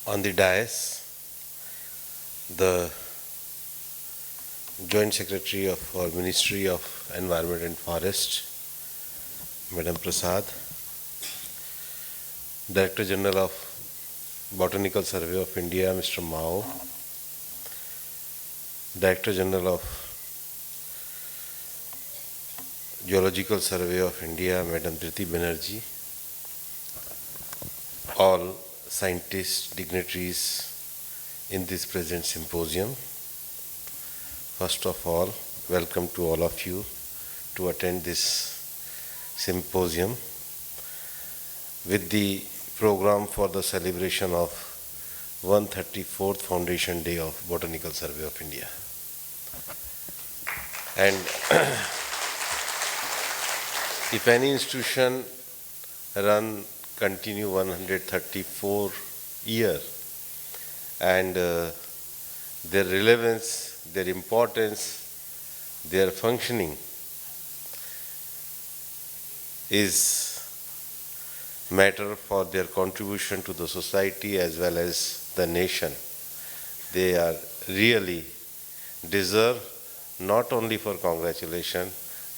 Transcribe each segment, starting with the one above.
On the dais, the Joint Secretary of our Ministry of Environment and Forest, Madam Prasad, Director General of Botanical Survey of India, Mr. Mao, Director General of Geological Survey of India, Madam Priti Banerjee, all scientists, dignitaries in this present symposium. First of all, welcome to all of you to attend this symposium with the program for the celebration of 134th Foundation Day of Botanical Survey of India. And if any institution continue 134 years, and their relevance, their importance, their functioning is matter for their contribution to the society as well as the nation. They are really deserve not only for congratulation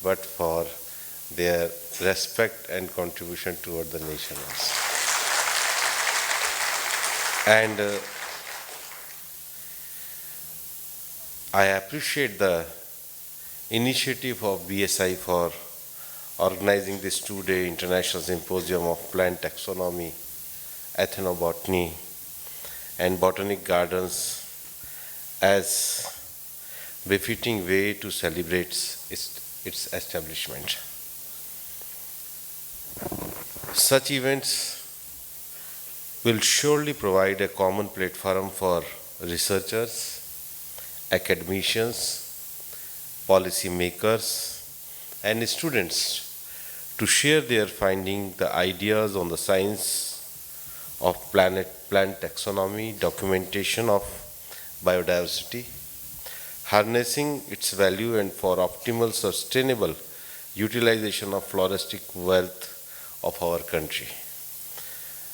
but for their respect and contribution toward the nation also. And I appreciate the initiative of BSI for organizing this two-day international symposium of plant taxonomy, ethnobotany, and botanic gardens as befitting way to celebrate its establishment. Such events will surely provide a common platform for researchers, academicians, policy makers, and students to share their findings, the ideas on the science of plant taxonomy, documentation of biodiversity, harnessing its value and for optimal sustainable utilization of floristic wealth of our country.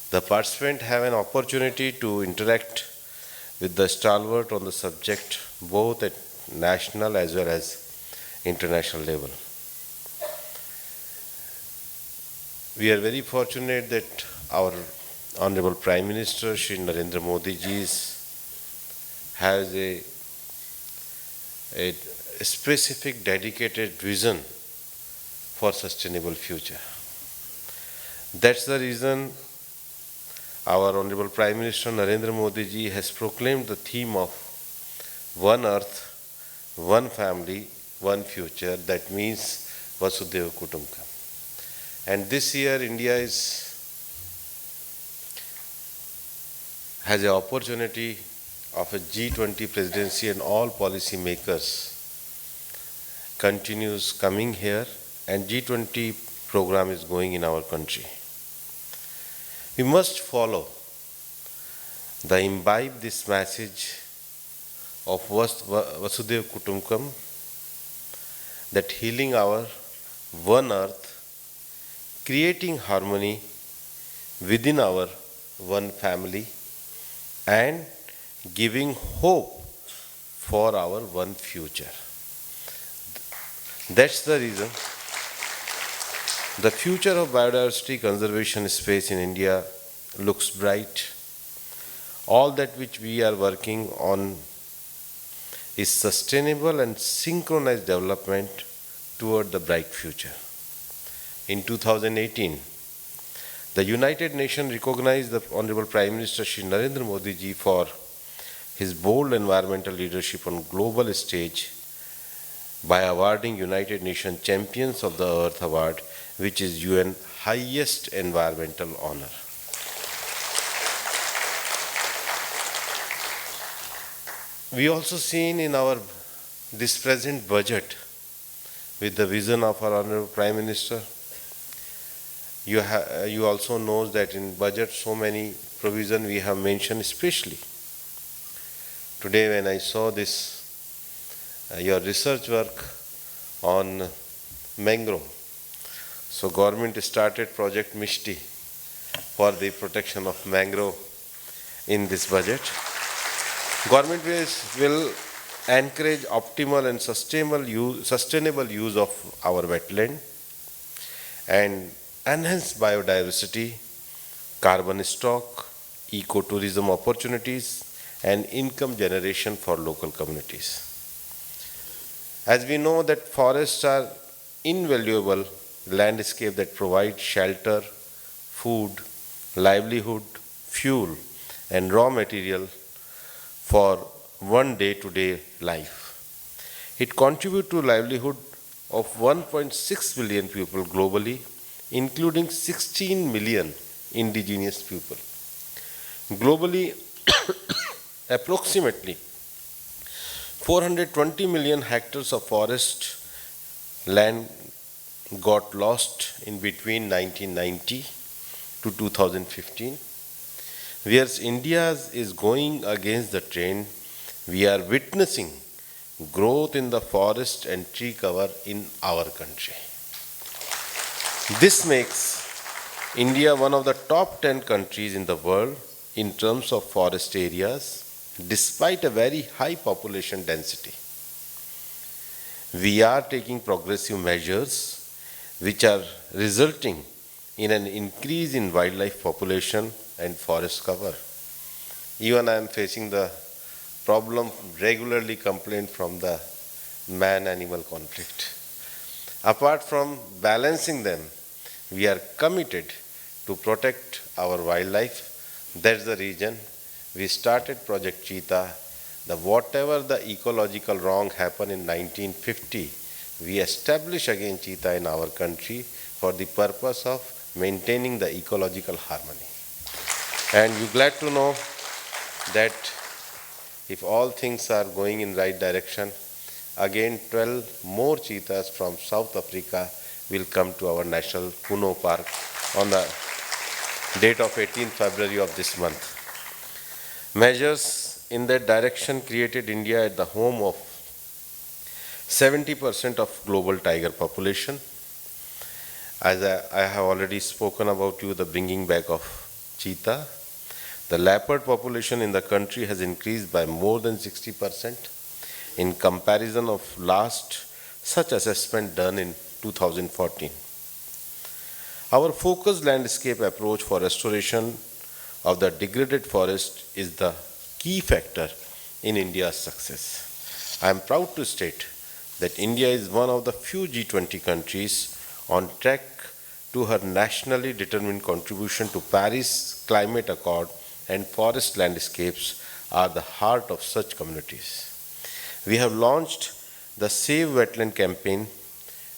The participants have an opportunity to interact with the stalwart on the subject both at national as well as international level. We are very fortunate that our Honorable Prime Minister Shri Narendra Modi ji has a specific dedicated vision for sustainable future. That's the reason our Honorable Prime Minister Narendra Modi ji has proclaimed the theme of One Earth, One Family, One Future. That means Vasudhaiva Kutumbakam. And this year India has an opportunity of a G20 presidency, and all policy makers continues coming here, and G20 program is going in our country. We must follow imbibe this message of Vasudhaiva Kutumbakam, that healing our one earth, creating harmony within our one family, and giving hope for our one future. That's the reason the future of biodiversity conservation space in India looks bright. All that which we are working on is sustainable and synchronized development toward the bright future. In 2018, the United Nations recognized the Honorable Prime Minister Shri Narendra Modi ji for his bold environmental leadership on global stage by awarding United Nations Champions of the Earth Award, which is UN highest environmental honor. We also seen in this present budget with the vision of our Honorable Prime Minister. You also know that in budget so many provision we have mentioned, especially today when I saw this your research work on mangrove. So government started project Mishti for the protection of mangrove, in this budget. Government will encourage optimal and sustainable use of our wetland and enhance biodiversity, carbon stock, ecotourism opportunities, and income generation for local communities. As we know that forests are invaluable landscape that provide shelter, food, livelihood, fuel, and raw material for one day-to-day life. It contributes to livelihood of 1.6 billion people globally, including 16 million indigenous people. Globally, approximately 420 million hectares of forest land got lost in between 1990 to 2015. Whereas India is going against the trend, we are witnessing growth in the forest and tree cover in our country. This makes India one of the top 10 countries in the world in terms of forest areas, despite a very high population density. We are taking progressive measures which are resulting in an increase in wildlife population and forest cover. Even I am facing the problem, regularly complaint from the man-animal conflict. Apart from balancing them, we are committed to protect our wildlife. That's the reason we started Project Cheetah. Whatever the ecological wrong happened in 1950, we established again cheetah in our country for the purpose of maintaining the ecological harmony. And you're glad to know that if all things are going in right direction, again 12 more cheetahs from South Africa will come to our National Kuno Park on the date of 18th February of this month. Measures in that direction created India at the home of 70% of global tiger population. As I have already spoken about you, the bringing back of cheetah. The leopard population in the country has increased by more than 60% in comparison of last such assessment done in 2014. Our focused landscape approach for restoration of the degraded forest is the key factor in India's success. I am proud to state that India is one of the few G20 countries on track to her nationally determined contribution to Paris Climate Accord, and forest landscapes are the heart of such communities. We have launched the Save Wetland campaign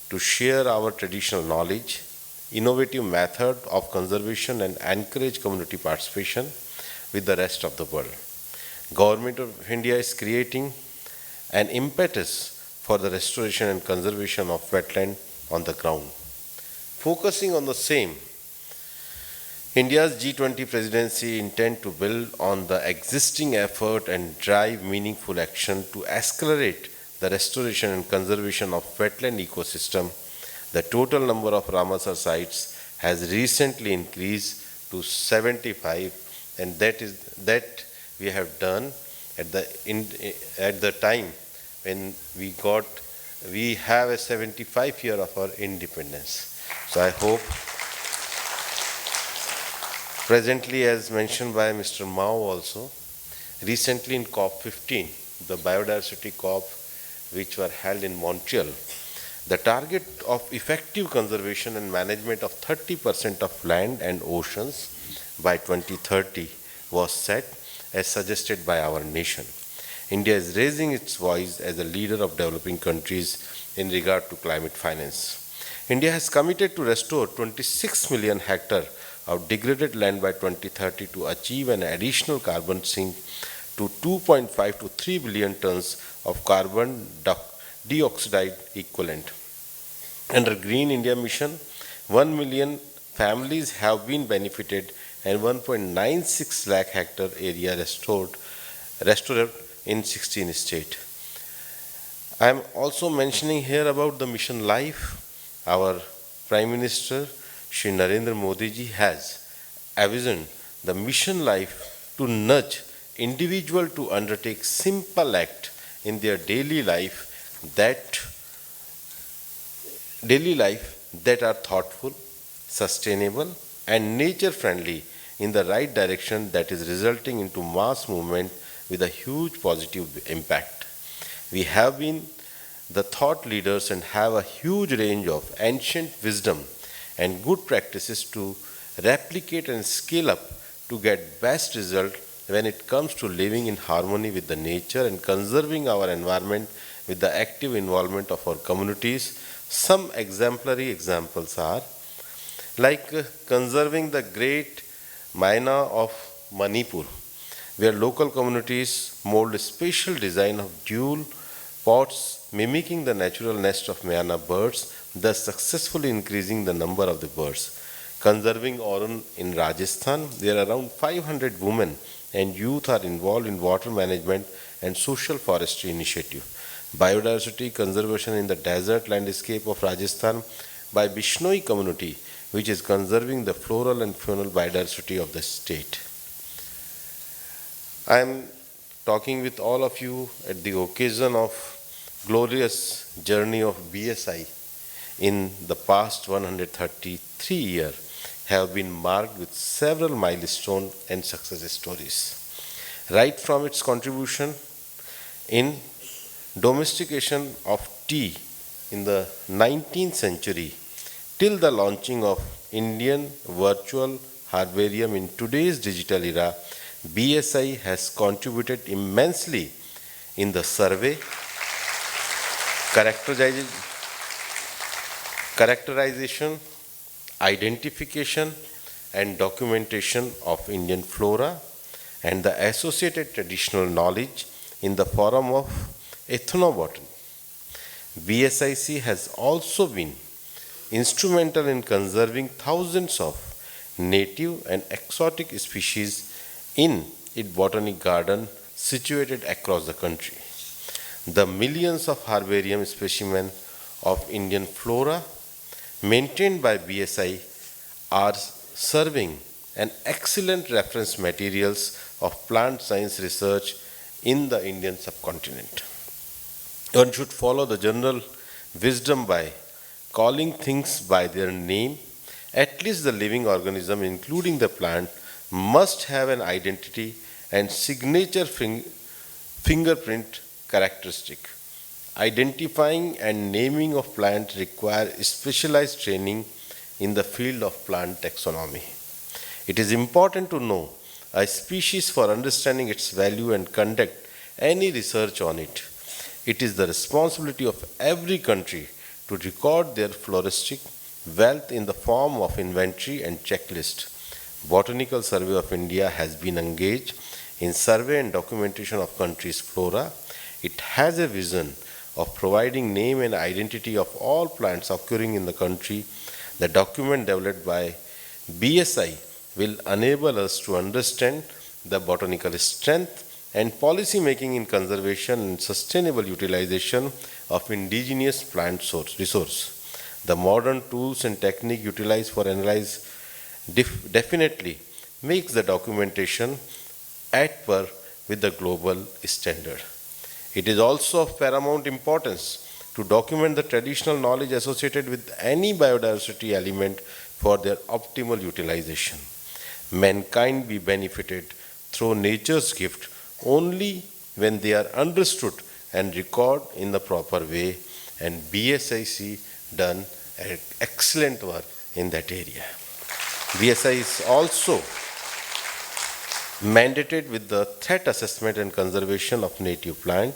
to share our traditional knowledge, innovative method of conservation and encourage community participation with the rest of the world. Government of India is creating an impetus for the restoration and conservation of wetland on the ground. Focusing on the same, India's G20 presidency intends to build on the existing effort and drive meaningful action to accelerate the restoration and conservation of wetland ecosystem. The total number of Ramsar sites has recently increased to 75, and that we have done at the time when we have a 75 year of our independence. So I hope, presently as mentioned by Mr. Mao also, recently in COP15, the biodiversity COP which were held in Montreal, the target of effective conservation and management of 30% of land and oceans by 2030 was set as suggested by our nation. India is raising its voice as a leader of developing countries in regard to climate finance. India has committed to restore 26 million hectares of degraded land by 2030 to achieve an additional carbon sink to 2.5 to 3 billion tons of carbon dioxide equivalent. Under Green India Mission, 1 million families have been benefited and 1.96 lakh hectare area restored in 16 states. I am also mentioning here about the Mission Life. Our Prime Minister Shri Narendra Modi ji has envisioned the Mission Life to nudge individuals to undertake simple acts in their daily life that are thoughtful, sustainable, and nature-friendly in the right direction, that is resulting into mass movement with a huge positive impact. We have been the thought leaders and have a huge range of ancient wisdom and good practices to replicate and scale up to get best result when it comes to living in harmony with the nature and conserving our environment with the active involvement of our communities. Some exemplary examples are like conserving the great Maina of Manipur, where local communities mold a special design of dual pots mimicking the natural nest of Mayana birds, thus successfully increasing the number of the birds. Conserving Orun in Rajasthan, where around 500 women and youth are involved in water management and social forestry initiative. Biodiversity conservation in the desert landscape of Rajasthan by Bishnoi community, which is conserving the floral and faunal biodiversity of the state. I am talking with all of you at the occasion of glorious journey of BSI in the past 133 years have been marked with several milestones and success stories. Right from its contribution in domestication of tea in the 19th century till the launching of Indian virtual herbarium in today's digital era, BSI has contributed immensely in the survey, characterization, identification, and documentation of Indian flora and the associated traditional knowledge in the forum of Ethnobotany. BSIC has also been instrumental in conserving thousands of native and exotic species in its botanic garden situated across the country. The millions of herbarium specimens of Indian flora maintained by BSI are serving an excellent reference materials of plant science research in the Indian subcontinent. One should follow the general wisdom by calling things by their name. At least the living organism, including the plant, must have an identity and signature fingerprint characteristic. Identifying and naming of plants require specialized training in the field of plant taxonomy. It is important to know a species for understanding its value and conduct any research on it. It is the responsibility of every country to record their floristic wealth in the form of inventory and checklist. Botanical Survey of India has been engaged in survey and documentation of country's flora. It has a vision of providing name and identity of all plants occurring in the country. The document developed by BSI will enable us to understand the botanical strength and policy making in conservation and sustainable utilization of indigenous plant resource. The modern tools and technique utilized for analyze definitely makes the documentation at par with the global standard. It is also of paramount importance to document the traditional knowledge associated with any biodiversity element for their optimal utilization. Mankind be benefited through nature's gift only when they are understood and recorded in the proper way, and BSIC done excellent work in that area. BSI is also mandated with the threat assessment and conservation of native plant,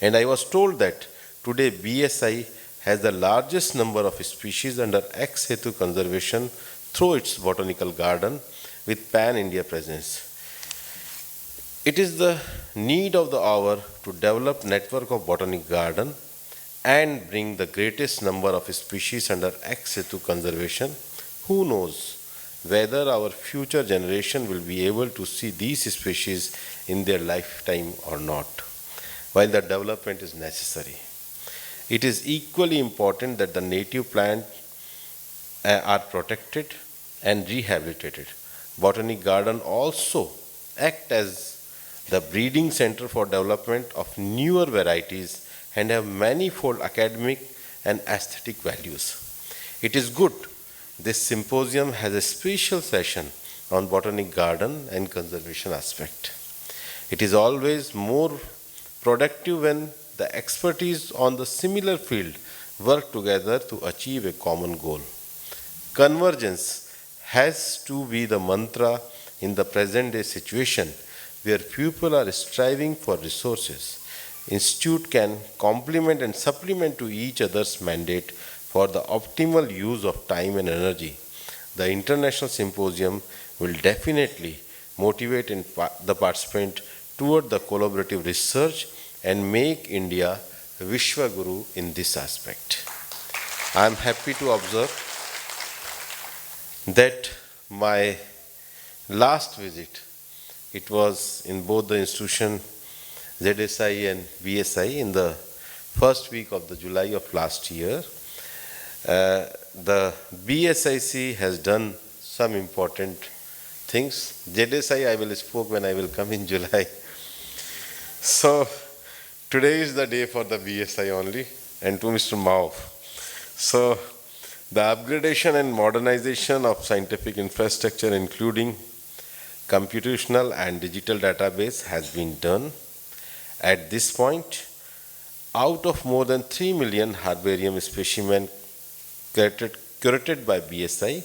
and I was told that today BSI has the largest number of species under ex situ conservation through its botanical garden with pan-India presence. It is the need of the hour to develop network of botanic garden and bring the greatest number of species under ex situ conservation. Who knows whether our future generation will be able to see these species in their lifetime or not. While the development is necessary, it is equally important that the native plants are protected and rehabilitated. Botanic garden also act as the breeding center for development of newer varieties and have manifold academic and aesthetic values. It is good this symposium has a special session on botanic garden and conservation aspect. It is always more productive when the expertise on the similar field work together to achieve a common goal. Convergence has to be the mantra in the present day situation where people are striving for resources. Institute can complement and supplement to each other's mandate for the optimal use of time and energy. The International Symposium will definitely motivate the participant toward the collaborative research and make India Vishwa Guru in this aspect. I am happy to observe that my last visit, it was in both the institution ZSI and BSI in the first week of the July of last year. The BSIC has done some important things. ZSI I will speak when I will come in July. So today is the day for the BSI only, and to Mr. Mao. So the upgradation and modernization of scientific infrastructure, including computational and digital database, has been done. At this point, out of more than 3 million herbarium specimens curated by BSI,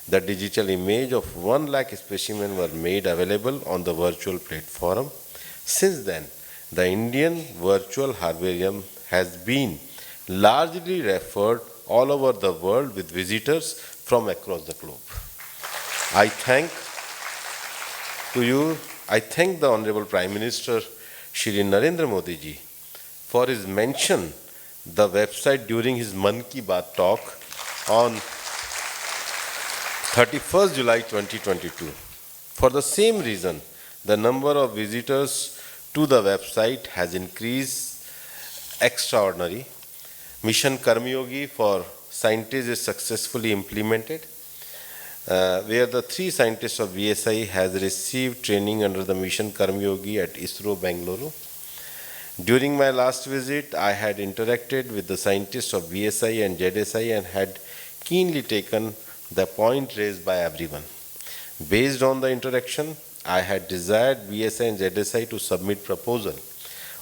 the digital image of 1 lakh specimens were made available on the virtual platform. Since then, the Indian virtual herbarium has been largely referred all over the world with visitors from across the globe. I thank the Honorable Prime Minister Shri Narendra Modi ji for his mention the website during his Mann Ki Baat talk on 31st July 2022. For the same reason, the number of visitors to the website has increased extraordinary. Mission Karmyogi for scientists is successfully implemented, where the 3 scientists of BSI has received training under the Mission Karmyogi at ISRO Bangalore. During my last visit, I had interacted with the scientists of BSI and ZSI and had keenly taken the point raised by everyone. Based on the interaction, I had desired BSI and ZSI to submit proposal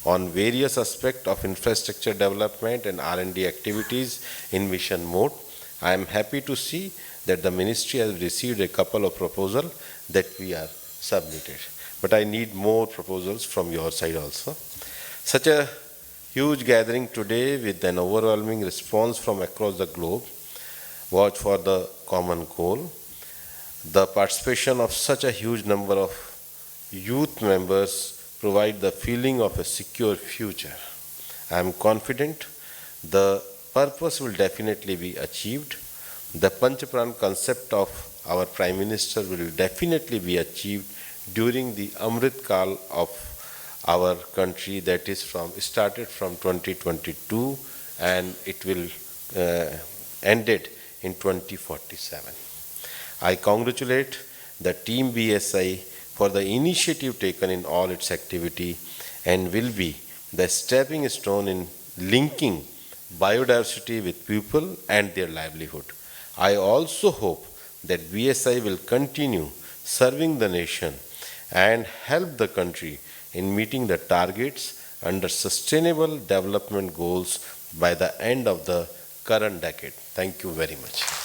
on various aspects of infrastructure development and R&D activities in mission mode. I am happy to see that the ministry has received a couple of proposals that we are submitted. But I need more proposals from your side also. Such a huge gathering today with an overwhelming response from across the globe was for the common goal. The participation of such a huge number of youth members provide the feeling of a secure future. I am confident the purpose will definitely be achieved. The Panchapran concept of our Prime Minister will definitely be achieved during the Amrit Kal of our country, that is started from 2022 and it will ended in 2047. I congratulate the team BSI for the initiative taken in all its activity and will be the stepping stone in linking biodiversity with people and their livelihood. I also hope that BSI will continue serving the nation and help the country in meeting the targets under sustainable development goals by the end of the current decade. Thank you very much.